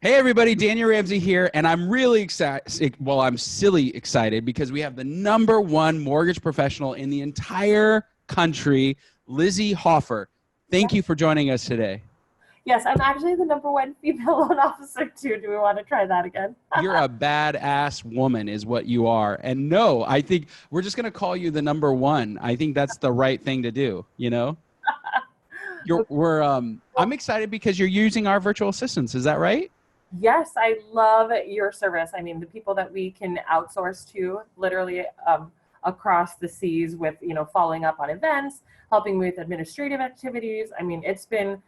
Hey everybody, Daniel Ramsey here, and I'm really excited. Well, I'm silly excited because we have the number one mortgage professional in the entire country, Lizy Hoeffer. Thank Yes, you for joining us today. yes, I'm actually the number one female loan officer too. Do we want to try that again? You're a badass woman, is what you are. And no, I think we're just going to call you the number one. I think that's the right thing to do, you know? Okay, I'm well, excited because you're using our virtual assistants. Is that right? yes, I love your service. I mean, the people that we can outsource to literally across the seas with, following up on events, helping with administrative activities. I mean, it's been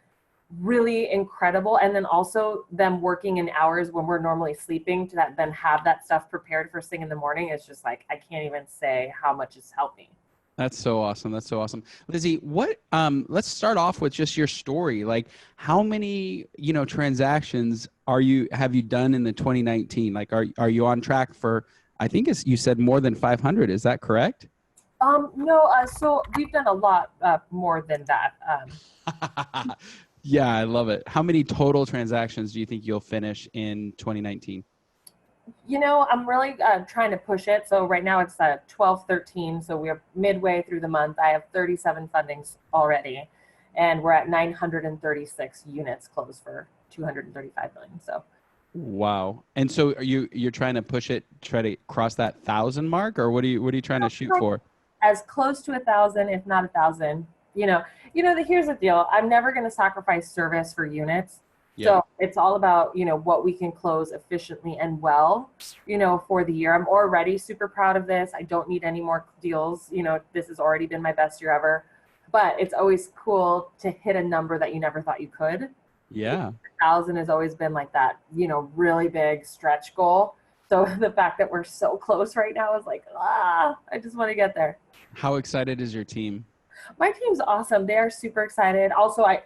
really incredible. And then also them working in hours when we're normally sleeping to then have that stuff prepared first thing in the morning. It's just like, I can't even say how much it's helped me. That's so awesome. That's so awesome. Lizy, let's start off with just your story. Like how many, transactions have you done in the 2019? Like are you on track for I think you said more than 500, is that correct? No, so we've done a lot more than that. Yeah, I love it. How many total transactions do you think you'll finish in 2019? I'm really trying to push it. So right now it's 12, 13. So we're midway through the month. I have 37 fundings already, and we're at 936 units closed for 235 million. So Wow. And so you're trying to push it, try to cross that 1,000 mark, or what are you trying to shoot for? as close to 1,000, if not 1,000. Here's the deal. I'm never going to sacrifice service for units. Yep. So it's all about, what we can close efficiently and well, for the year. I'm already super proud of this. I don't need any more deals. This has already been my best year ever. But it's always cool to hit a number that you never thought you could. Yeah. 1,000 has always been like that, really big stretch goal. So the fact that we're so close right now is like, I just want to get there. How excited is your team? My team's awesome. They are super excited. Also, I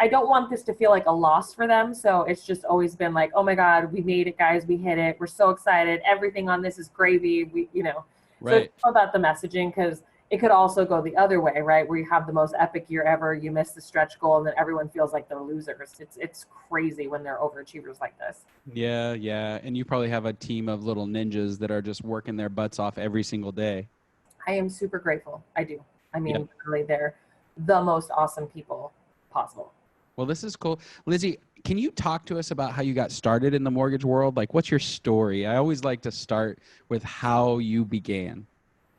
don't want this to feel like a loss for them. So it's just always been like, oh my God, we made it, guys. We hit it. We're so excited. Everything on this is gravy. So it's Right. all about the messaging because it could also go the other way, right? Where you have the most epic year ever, you miss the stretch goal, and then everyone feels like they're losers. It's crazy when they're overachievers like this. Yeah, yeah. And you probably have a team of little ninjas that are just working their butts off every single day. I am super grateful. I do. I Yep. mean, literally, they're the most awesome people possible. Well, this is cool. Lizy, can you talk to us about how you got started in the mortgage world? Like, what's your story? I always like to start with how you began.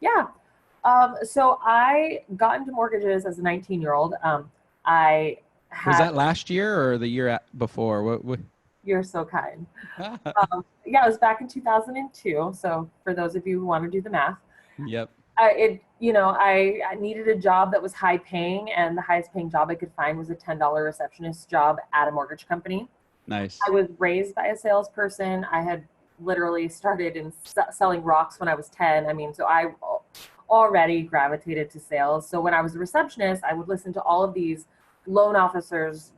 Yeah. So I got into mortgages as a 19-year-old. I Was had, that last year or the year before? What? you're so kind. Yeah, it was back in 2002. So for those of you who want to do the math, Yep. I needed a job that was high paying, and the highest paying job I could find was a $10 receptionist job at a mortgage company. I Nice. was raised by a salesperson. I had literally started in selling rocks when I was 10. I mean, so I already gravitated to sales. So when I was a receptionist, I would listen to all of these loan officers.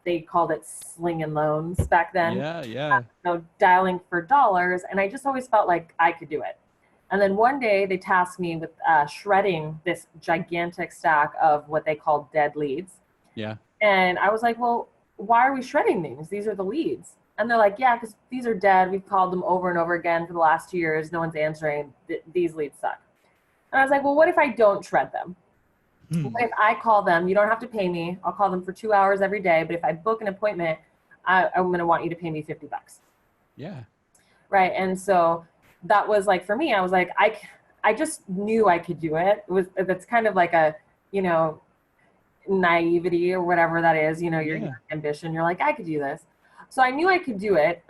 They called it slinging loans back then, Yeah, yeah. dialing for dollars. And I just always felt like I could do it. And then one day they tasked me with shredding this gigantic stack of what they called dead leads. Yeah. And I was like, well, why are we shredding these? These are the leads. And they're like, yeah, because these are dead. We've called them over and over again for the last 2 years. No one's answering. These leads suck. And I was like, well, what if I don't shred them? Hmm. What if I call them? You don't have to pay me. I'll call them for 2 hours every day. But if I book an appointment, I'm going to want you to pay me $50. Yeah. Right. And so that was like, for me, I was like, I just knew I could do it. That's kind of like a, you know, naivety or whatever that is, your Yeah. ambition. You're like, I could do this. So I knew I could do it.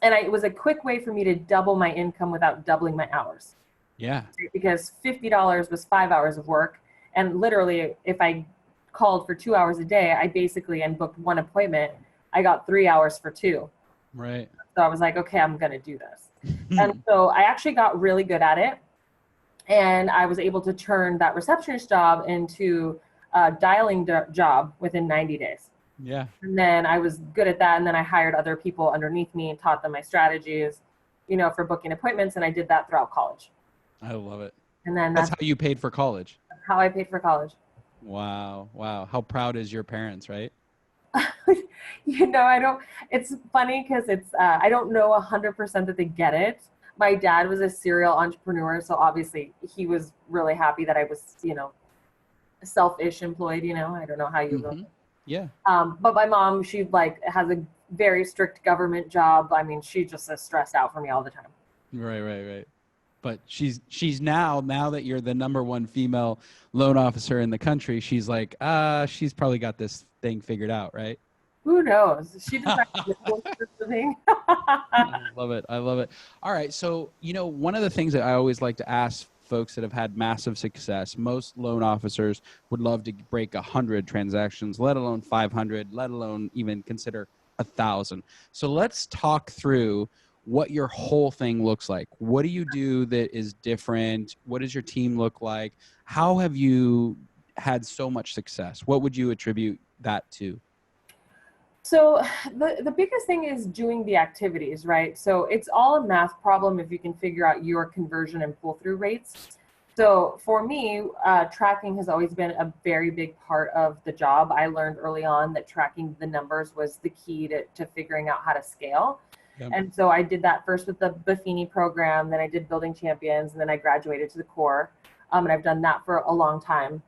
It was a quick way for me to double my income without doubling my hours, Yeah. because $50 was 5 hours of work. And literally, if I called for 2 hours a day, I basically, and booked one appointment, I got 3 hours for two. Right. So I was like, okay, I'm going to do this. And so I actually got really good at it. And I was able to turn that receptionist job into a dialing job within 90 days. Yeah. And then I was good at that. And then I hired other people underneath me and taught them my strategies, for booking appointments. And I did that throughout college. I love it. And then That's that's how you paid for college. how I paid for college. Wow. Wow. How proud is your parents, right? I don't, it's funny because I don't know 100% that they get it. My dad was a serial entrepreneur, so obviously he was really happy that I was, selfish employed, I don't know how you really. Mm-hmm. Yeah. But my mom, she like has a very strict government job. I mean, she just is stressed out for me all the time. Right, right, right. But she's now that you're the number one female loan officer in the country, she's like, she's probably got this thing figured out, right? Who knows? She decided to go for something. I love it. I love it. All right. So, one of the things that I always like to ask folks that have had massive success, most loan officers would love to break 100 transactions, let alone 500, let alone even consider 1,000. So let's talk through what your whole thing looks like. What do you do that is different? What does your team look like? How have you had so much success? What would you attribute that to? So the biggest thing is doing the activities, right? So it's all a math problem if you can figure out your conversion and pull through rates. So for me, tracking has always been a very big part of the job. I learned early on that tracking the numbers was the key to figuring out how to scale. Yep. And so I did that first with the Buffini program, then I did Building Champions, and then I graduated to the core. And I've done that for a long time.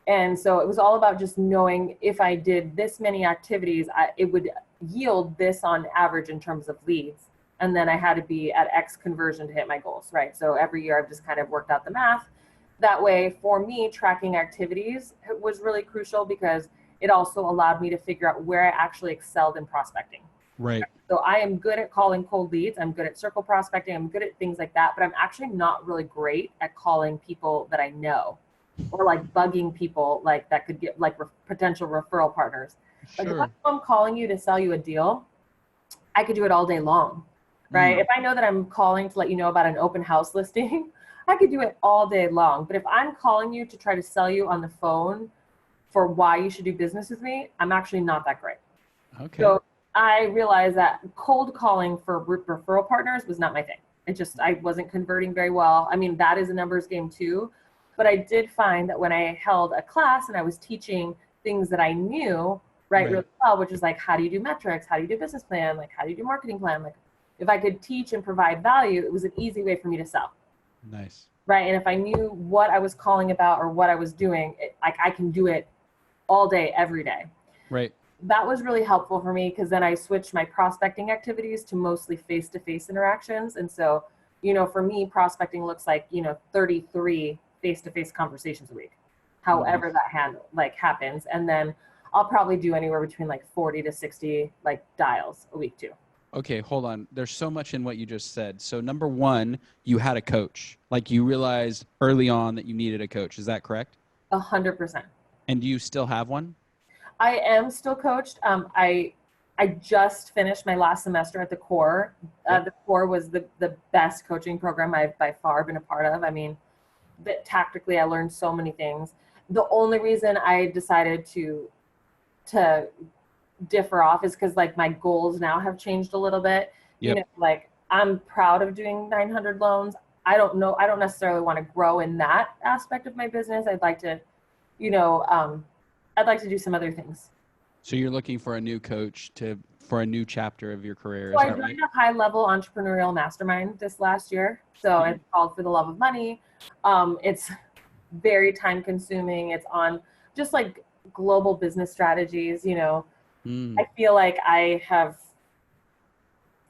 And so it was all about just knowing if I did this many activities, it would yield this on average in terms of leads. And then I had to be at X conversion to hit my goals, right? So every year I've just kind of worked out the math. That way, for me, tracking activities was really crucial because it also allowed me to figure out where I actually excelled in prospecting. Right. So I am good at calling cold leads. I'm good at circle prospecting. I'm good at things like that, but I'm actually not really great at calling people that I know or like bugging people like that could get like potential referral partners. Like if Sure. I'm calling you to sell you a deal, I could do it all day long, right? If I know that I'm calling to let you know about an open house listing, I could do it all day long. But if I'm calling you to try to sell you on the phone for why you should do business with me, I'm actually not that great. Okay. So I realized that cold calling for referral partners was not my thing. I wasn't converting very well. I mean, that is a numbers game too. But I did find that when I held a class and I was teaching things that I knew really well, which is like, how do you do metrics? How do you do business plan? Like, how do you do marketing plan? Like, if I could teach and provide value, it was an easy way for me to sell. Nice. Right. And if I knew what I was calling about or what I was doing, I can do it all day, every day. Right. That was really helpful for me because then I switched my prospecting activities to mostly face-to-face interactions. And so, for me, prospecting looks like, 33 face-to-face conversations a week, however that happens. And then I'll probably do anywhere between like 40 to 60 like dials a week too. Okay, hold on. There's so much in what you just said. So number one, you had a coach. Like you realized early on that you needed a coach. Is that correct? 100%. And do you still have one? I am still coached. I just finished my last semester at the core. The core was the best coaching program I've by far been a part of. I mean, tactically, I learned so many things. The only reason I decided to differ off is because like my goals now have changed a little bit. Yep. Like I'm proud of doing 900 loans. I don't necessarily want to grow in that aspect of my business. I'd like to, I'd like to do some other things. So you're looking for a new coach for a new chapter of your career. So I joined a high-level entrepreneurial mastermind this last year. So it's called For the Love of Money. It's very time-consuming. It's on just like global business strategies. I feel like I have,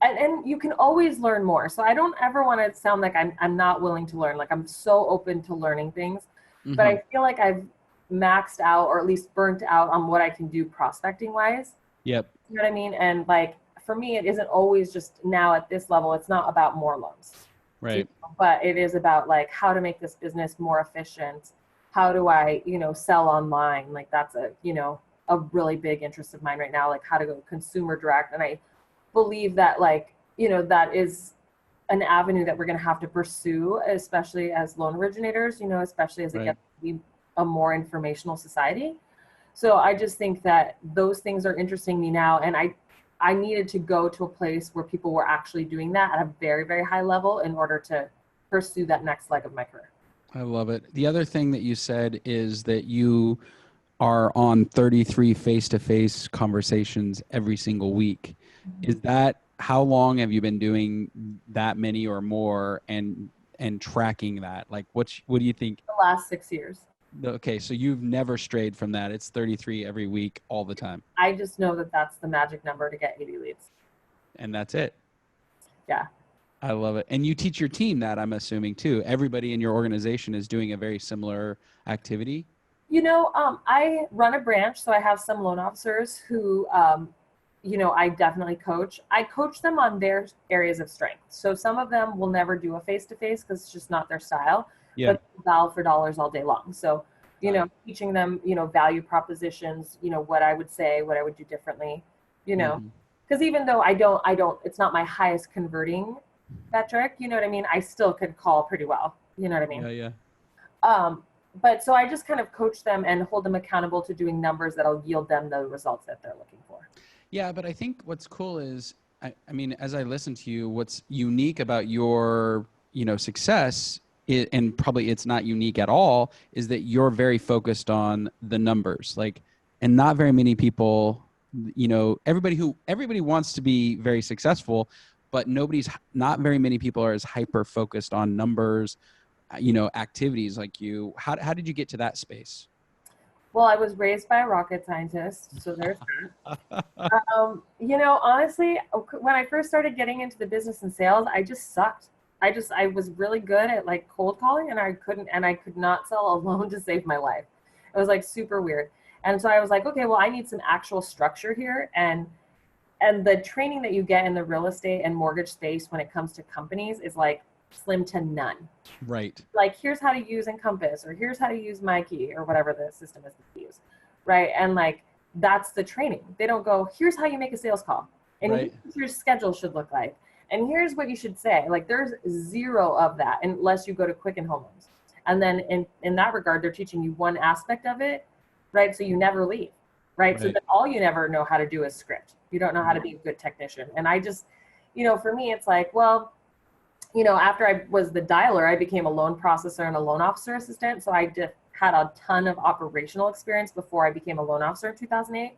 and you can always learn more. So I don't ever want to sound like I'm not willing to learn. Like I'm so open to learning things, but I feel like I've maxed out or at least burnt out on what I can do prospecting wise. Yep. You know what I mean? And like, for me, it isn't always just now at this level, it's not about more loans. Right. But it is about like how to make this business more efficient. How do I, sell online? Like that's a really big interest of mine right now, like how to go consumer direct. And I believe that like, that is an avenue that we're going to have to pursue, especially as loan originators, especially as it gets to be a more informational society. So I just think that those things are interesting me now. And I needed to go to a place where people were actually doing that at a very, very high level in order to pursue that next leg of my career. I love it. The other thing that you said is that you are on 33 face-to-face conversations every single week. Is that how long have you been doing that many or more and tracking that? Like what do you think? The last 6 years. Okay, so you've never strayed from that. It's 33 every week all the time. I just know that that's the magic number to get 80 leads. And that's it. Yeah. I love it. And you teach your team that, I'm assuming, too. Everybody in your organization is doing a very similar activity. I run a branch, so I have some loan officers who, I definitely coach. I coach them on their areas of strength. So some of them will never do a face-to-face because it's just not their style, Yeah. but val for dollars all day long. So, Got it. teaching them, value propositions, what I would say, what I would do differently, Mhm. because even though I don't, it's not my highest converting metric, you know what I mean? I still could call pretty well, you know what I mean? Yeah, yeah. But so I just kind of coach them and hold them accountable to doing numbers that'll yield them the results that they're looking for. Yeah, but I think what's cool is, I mean, as I listen to you, what's unique about your, success, and probably it's not unique at all, is that you're very focused on the numbers. Like, and not very many people, everybody wants to be very successful, but not very many people are as hyper focused on numbers, activities like you. How did you get to that space? Well, I was raised by a rocket scientist, so there's honestly, when I first started getting into the business and sales, I just sucked. I was really good at like cold calling, and I could not sell a loan to save my life. It was like super weird. And so I was like, okay, well, I need some actual structure here. And the training that you get in the real estate and mortgage space when it comes to companies is like slim to none. Right. Like, here's how to use Encompass, or here's how to use MyKey, or whatever the system is to use, right? And like, that's the training. They don't go, here's how you make a sales call, and Right. here's what your schedule should look like, and here's what you should say. Like, there's zero of that unless you go to Quicken Home Loans. And then in that regard, they're teaching you one aspect of it, right? So you never leave, right? So Right. then all you never know how to do is script. You don't know how to be a good technician. And I just, for me, it's like, well, after I was the dialer, I became a loan processor and a loan officer assistant. So I just had a ton of operational experience before I became a loan officer in 2008.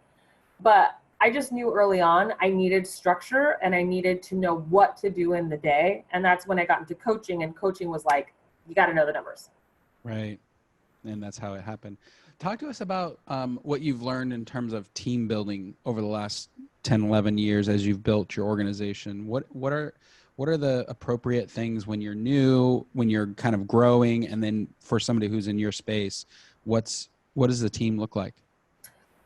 But I just knew early on I needed structure and I needed to know what to do in the day. And that's when I got into coaching, and coaching was like, you got to know the numbers. Right. And that's how it happened. Talk to us about what you've learned in terms of team building over the last 10, 11 years as you've built your organization. What are the appropriate things when you're new, when you're kind of growing, and then for somebody who's in your space, what does the team look like?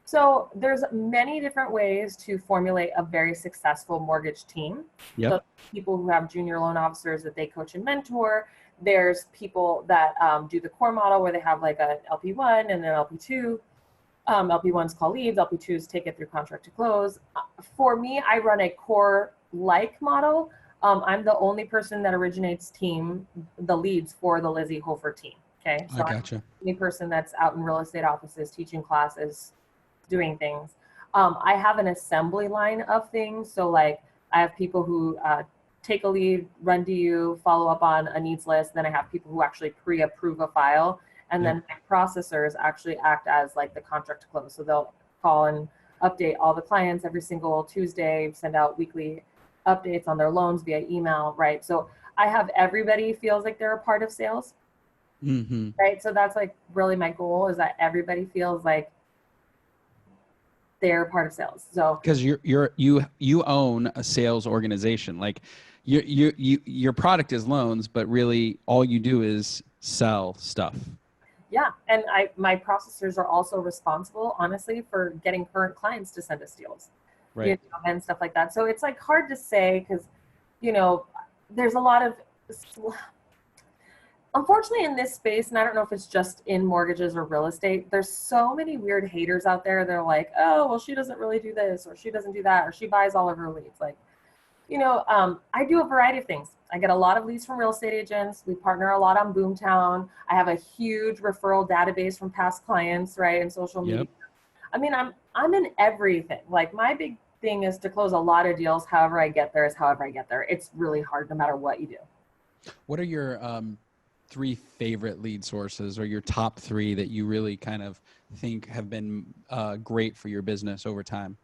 So there's many different ways to formulate a very successful mortgage team. Yep. So people who have junior loan officers that they coach and mentor. There's people that do the core model where they have like a LP1 and an LP2. LP1s call leads, LP2s take it through contract to close. For me, I run a core-like model. I'm the only person that originates the leads for the Lizy Hoeffer team. Okay, so I I'm gotcha. the only person that's out in real estate offices, teaching classes, doing things. I have an assembly line of things. So like, I have people who take a lead, run to you, follow up on a needs list. Then I have people who actually pre-approve a file. And Yep. then my processors actually act as like the contract to close. So they'll call and update all the clients every single Tuesday, send out weekly updates on their loans via email, right? So I have everybody feels like they're a part of sales, Mm-hmm. right? So that's like really my goal, is that everybody feels like they're part of sales. So Because you own a sales organization. Like your product is loans, but really all you do is sell stuff. yeah, and my processors are also responsible, honestly, for getting current clients to send us deals, Right. and stuff like that. So it's like hard to say because, there's a lot of, unfortunately, in this space, and I don't know if it's just in mortgages or real estate, there's so many weird haters out there. They're like, oh, well, she doesn't really do this, or she doesn't do that, or she buys all of her leads. Like, I do a variety of things. I get a lot of leads from real estate agents. We partner a lot on Boomtown. I have a huge referral database from past clients, right, and social media. Yep. I mean, I'm in everything. Like, my big thing is to close a lot of deals. However I get there is however I get there. It's really hard no matter what you do. What are your three favorite lead sources, or your top three that you really kind of think have been great for your business over time?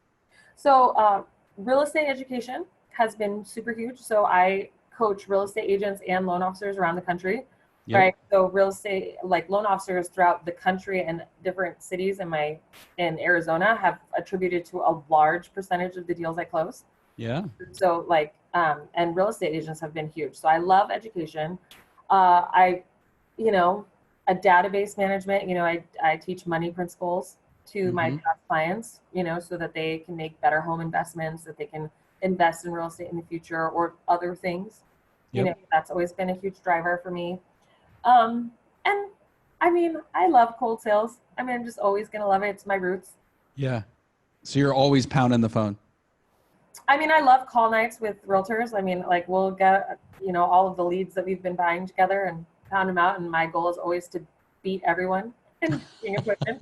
So real estate education has been super huge. So I coach real estate agents and loan officers around the country, Yep. right? So real estate, like loan officers throughout the country and different cities in Arizona have attributed to a large percentage of the deals I close. Yeah. So and real estate agents have been huge. So I love education. I, you know, a database management, I teach money principles to my Mm-hmm. past clients, so that they can make better home investments, that they can invest in real estate in the future or other things. Yep. That's always been a huge driver for me. And I mean, I love cold sales. I mean, I'm just always going to love it. It's my roots. Yeah. So you're always pounding the phone. I mean, I love call nights with realtors. I mean, like we'll get, all of the leads that we've been buying together and pound them out. And my goal is always to beat everyone in being a person.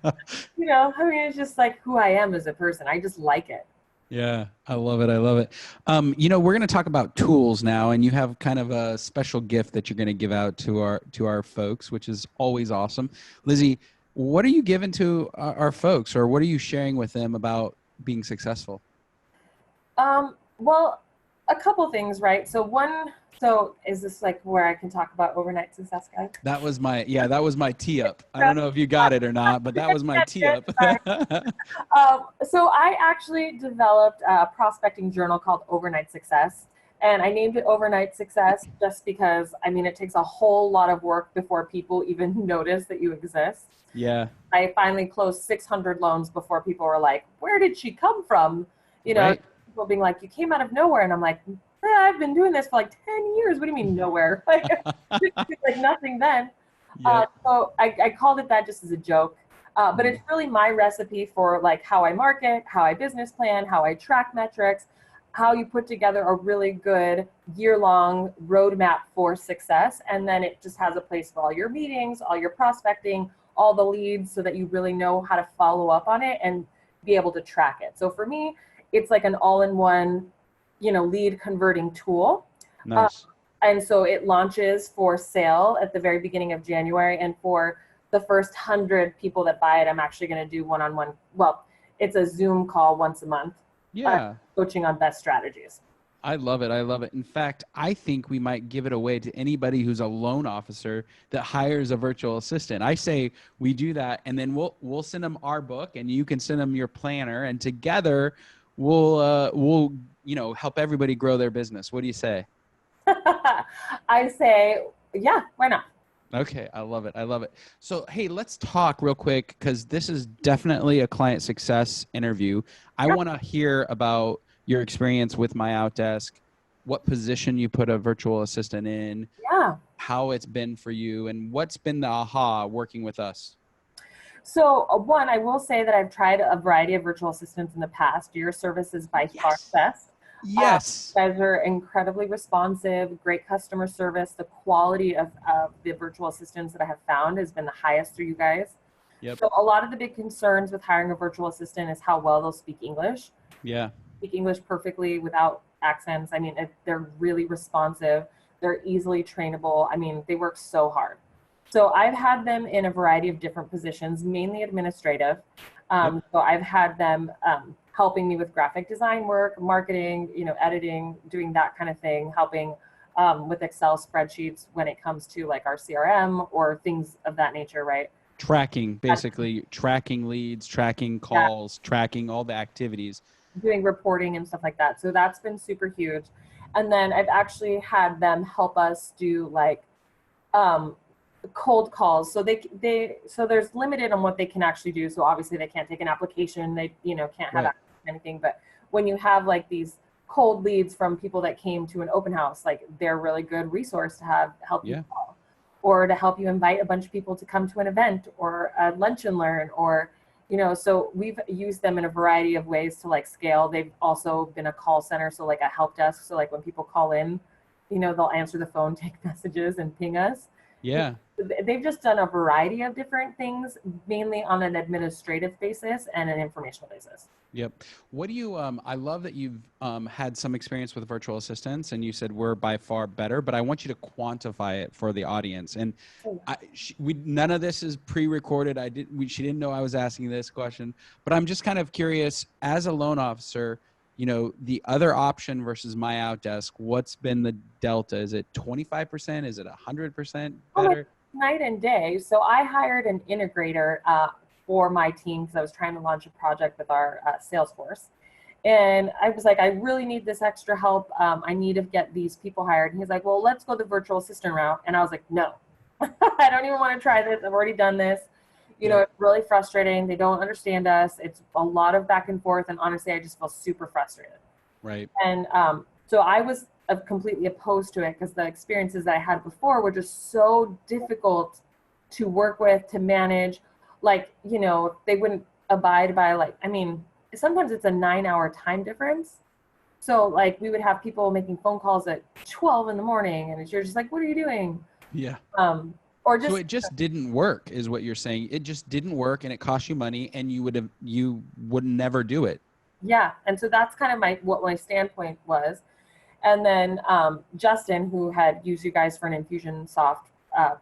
I mean, it's just like who I am as a person. I just like it. Yeah, I love it. I love it. We're going to talk about tools now, and you have kind of a special gift that you're going to give out to our folks, which is always awesome. Lizy, what are you giving to our folks, or what are you sharing with them about being successful? Well, a couple things, right? So is this like where I can talk about overnight success, guys? That was my tee up. I don't know if you got it or not, but that was my tee up. So I actually developed a prospecting journal called Overnight Success. And I named it Overnight Success just because, I mean, it takes a whole lot of work before people even notice that you exist. Yeah. I finally closed 600 loans before people were like, where did she come from? Right. People being like, you came out of nowhere. And I'm like, I've been doing this for like 10 years. What do you mean nowhere? Like, like nothing then. Yep. So I called it that just as a joke. But it's really my recipe for like how I market, how I business plan, how I track metrics, how you put together a really good year-long roadmap for success. And then it just has a place for all your meetings, all your prospecting, all the leads, so that you really know how to follow up on it and be able to track it. So for me, it's like an all-in-one, lead converting tool. Nice. And so it launches for sale at the very beginning of January. And for the first 100 people that buy it, I'm actually going to do one-on-one. Well, it's a Zoom call once a month. Yeah. Coaching on best strategies. I love it. I love it. In fact, I think we might give it away to anybody who's a loan officer that hires a virtual assistant. I say we do that, and then we'll send them our book, and you can send them your planner, and together we'll help everybody grow their business. What do you say? I say, yeah, why not? Okay, I love it. I love it. So, hey, let's talk real quick, because this is definitely a client success interview. I want to hear about your experience with MyOutDesk, what position you put a virtual assistant in, Yeah. how it's been for you, and what's been the aha working with us. So one, I will say that I've tried a variety of virtual assistants in the past. Your service is by far best. Yes. You guys are incredibly responsive, great customer service. The quality of the virtual assistants that I have found has been the highest through you guys. Yep. So a lot of the big concerns with hiring a virtual assistant is how well they'll speak English. Yeah. Speak English perfectly without accents. I mean, they're really responsive. They're easily trainable. I mean, they work so hard. So I've had them in a variety of different positions, mainly administrative. Yep. So I've had them helping me with graphic design work, marketing, editing, doing that kind of thing, helping with Excel spreadsheets when it comes to like our CRM or things of that nature, right? Tracking, basically tracking leads, tracking calls, tracking all the activities. Doing reporting and stuff like that. So that's been super huge. And then I've actually had them help us do like cold calls. So so there's limited on what they can actually do. So obviously they can't take an application. They, can't have access to anything. But when you have like these cold leads from people that came to an open house, like they're a really good resource to have help you call, or to help you invite a bunch of people to come to an event or a lunch and learn, or so we've used them in a variety of ways to like scale. They've also been a call center, so like a help desk. So like when people call in, they'll answer the phone, take messages, and ping us. Yeah. They've just done a variety of different things, mainly on an administrative basis and an informational basis. Yep. What do you, I love that you've had some experience with virtual assistants and you said we're by far better, but I want you to quantify it for the audience. And none of this is pre-recorded. She didn't know I was asking this question, but I'm just kind of curious as a loan officer, you know, the other option versus MyOutDesk, what's been the delta? Is it 25%? Is it 100% Oh my, better? night and day. So I hired an integrator for my team because I was trying to launch a project with our Salesforce. And I was like, I really need this extra help. I need to get these people hired. And he's like, well, let's go the virtual assistant route. And I was like, no, I don't even want to try this. I've already done this. You know, it's really frustrating. They don't understand us. It's a lot of back and forth. And honestly, I just feel super frustrated. Right. And so I was completely opposed to it because the experiences that I had before were just so difficult to work with, to manage. Like, you know, they wouldn't abide by, like, I mean, sometimes it's a 9-hour time difference. So like we would have people making phone calls at 12 in the morning and you're just like, what are you doing? Yeah. Or just, So it just didn't work is what you're saying. It just didn't work and it cost you money and you would never do it. yeah. And so that's kind of what my standpoint was. And then Justin, who had used you guys for an Infusionsoft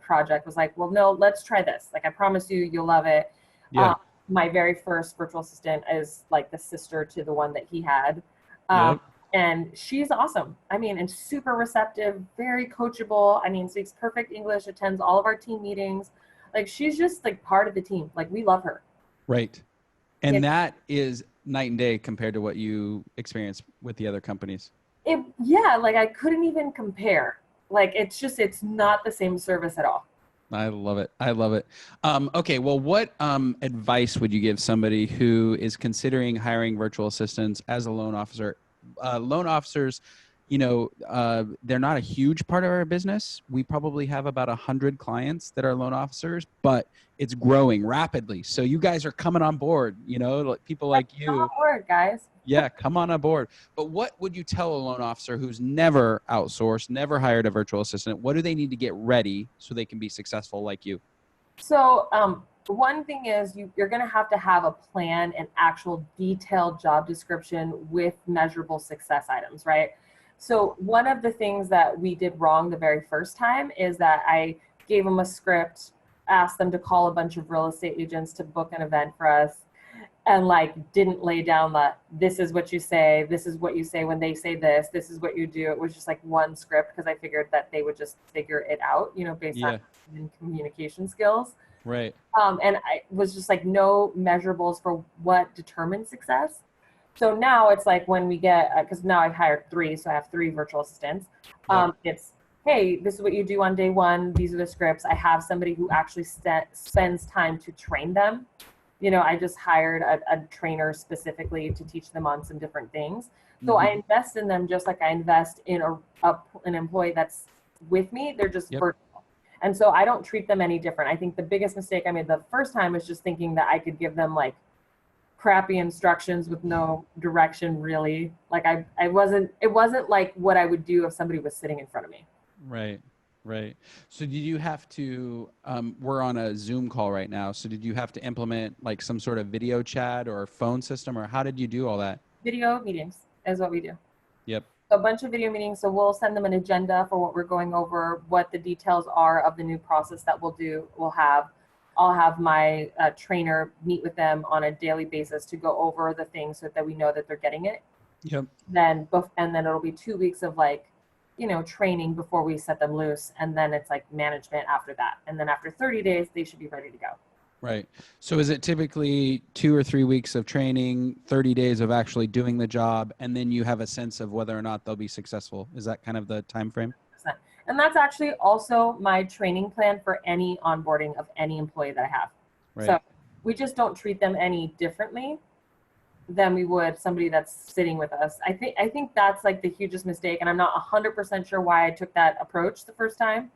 project, was like, well, no, let's try this. Like, I promise you, you'll love it. Yeah. My very first virtual assistant is like the sister to the one that he had. Yep. And she's awesome. I mean, and super receptive, very coachable. I mean, speaks perfect English, attends all of our team meetings. Like, she's just like part of the team. Like, we love her. Right. And that is night and day compared to what you experience with the other companies. Yeah, like I couldn't even compare. Like, it's not the same service at all. I love it. I love it. Okay. Well, what advice would you give somebody who is considering hiring virtual assistants as a loan officer? Loan officers, you know, they're not a huge part of our business. We probably have about 100 clients that are loan officers, but it's growing rapidly. So you guys are coming on board, you know, like people like you. Come on board, guys. Yeah, come on aboard. But what would you tell a loan officer who's never outsourced, never hired a virtual assistant? What do they need to get ready so they can be successful like you? So one thing is you're going to have a plan, an actual detailed job description with measurable success items, right? So one of the things that we did wrong the very first time is that I gave them a script, asked them to call a bunch of real estate agents to book an event for us, and like didn't lay down this is what you say, this is what you say when they say this is what you do. It was just like one script because I figured that they would just figure it out, you know, based on communication skills. Right. And I was just like no measurables for what determines success. So now it's like when we get, because now I've hired 3, so I have 3 virtual assistants. It's, hey, this is what you do on day 1. These are the scripts. I have somebody who actually spends time to train them. You know, I just hired a trainer specifically to teach them on some different things. So I invest in them just like I invest in an employee that's with me. They're just virtual. And so I don't treat them any different. I think the biggest mistake I made the first time was just thinking that I could give them like crappy instructions with no direction really. Like it wasn't like what I would do if somebody was sitting in front of me. Right. Right. So did you have to, we're on a Zoom call right now. So did you have to implement like some sort of video chat or phone system, or how did you do all that? Video meetings is what we do. Yep. A bunch of video meetings. So we'll send them an agenda for what we're going over, what the details are of the new process that I'll have my trainer meet with them on a daily basis to go over the things so that we know that they're getting it. Yep. And then it'll be 2 weeks of like, you know, training before we set them loose. And then it's like management after that. And then after 30 days, they should be ready to go. Right. So is it typically 2 or 3 weeks of training, 30 days of actually doing the job, and then you have a sense of whether or not they'll be successful? Is that kind of the time frame? And that's actually also my training plan for any onboarding of any employee that I have. Right. So we just don't treat them any differently than we would somebody that's sitting with us. I think that's like the hugest mistake. And I'm not 100% sure why I took that approach the first time,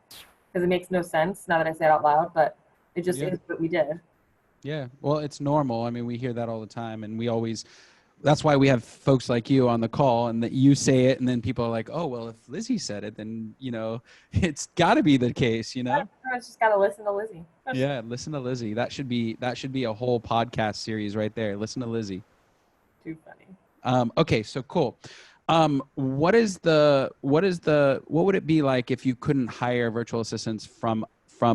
because it makes no sense now that I say it out loud, but it just is what we did. Yeah. Well, it's normal. I mean, we hear that all the time, and we always, that's why we have folks like you on the call, and that you say it, and then people are like, oh, well, if Lizy said it, then, it's got to be the case, Everyone's just got to listen to Lizy. Yeah, listen to Lizy. That should be a whole podcast series right there. Listen to Lizy. Too funny. Okay, so cool. What would it be like if you couldn't hire virtual assistants from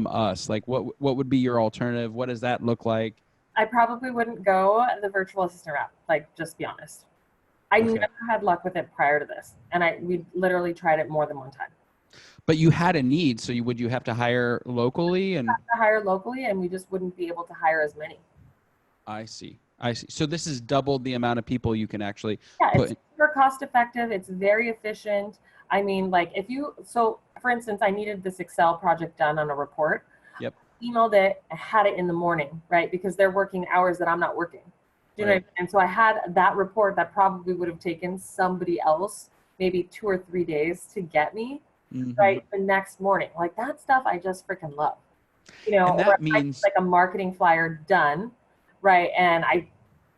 us? Like, what would be your alternative? What does that look like? I probably wouldn't go the virtual assistant route. Like, just be honest. I Okay. never had luck with it prior to this, and we literally tried it more than one time. But you had a need, so would you have to hire locally? And To hire locally, and we just wouldn't be able to hire as many. I see. I see. So this has doubled the amount of people you can actually Yeah, put it's in. super cost effective. It's very efficient. I mean, like so for instance, I needed this Excel project done on a report. Yep. Emailed it, I had it in the morning, right? Because they're working hours that I'm not working. Do you know what I Right. mean? And so I had that report that probably would have taken somebody else maybe 2 or 3 days to get me, Mhm. right? The next morning. Like that stuff I just freaking love. And Or that if I need means like a marketing flyer done, right? And I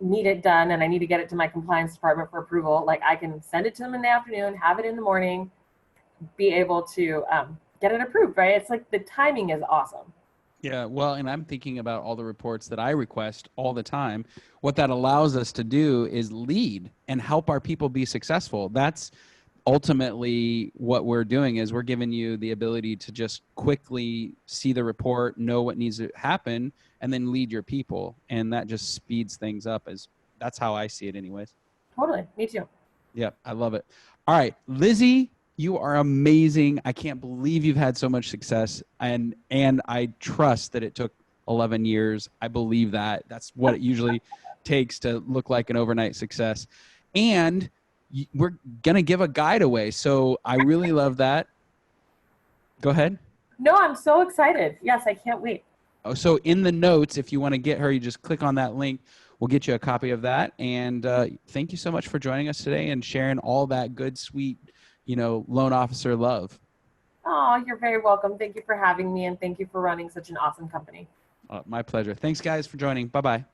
need it done and I need to get it to my compliance department for approval. Like I can send it to them in the afternoon, have it in the morning, be able to get it approved, right? It's like the timing is awesome. yeah, well, and I'm thinking about all the reports that I request all the time. What that allows us to do is lead and help our people be successful. That's ultimately what we're doing, is we're giving you the ability to just quickly see the report, know what needs to happen, and then lead your people. And that just speeds things up. As that's how I see it anyways. Totally. Me too. Yeah, I love it. All right, Lizy, you are amazing. I can't believe you've had so much success, and I trust that it took 11 years. I believe that. That's what it usually takes to look like an overnight success. And we're going to give a guide away. So I really love that. Go ahead. No, I'm so excited. Yes, I can't wait. Oh, so in the notes, if you want to get her, you just click on that link. We'll get you a copy of that. And thank you so much for joining us today and sharing all that good, sweet, loan officer love. Oh, you're very welcome. Thank you for having me and thank you for running such an awesome company. My pleasure. Thanks, guys, for joining. Bye-bye.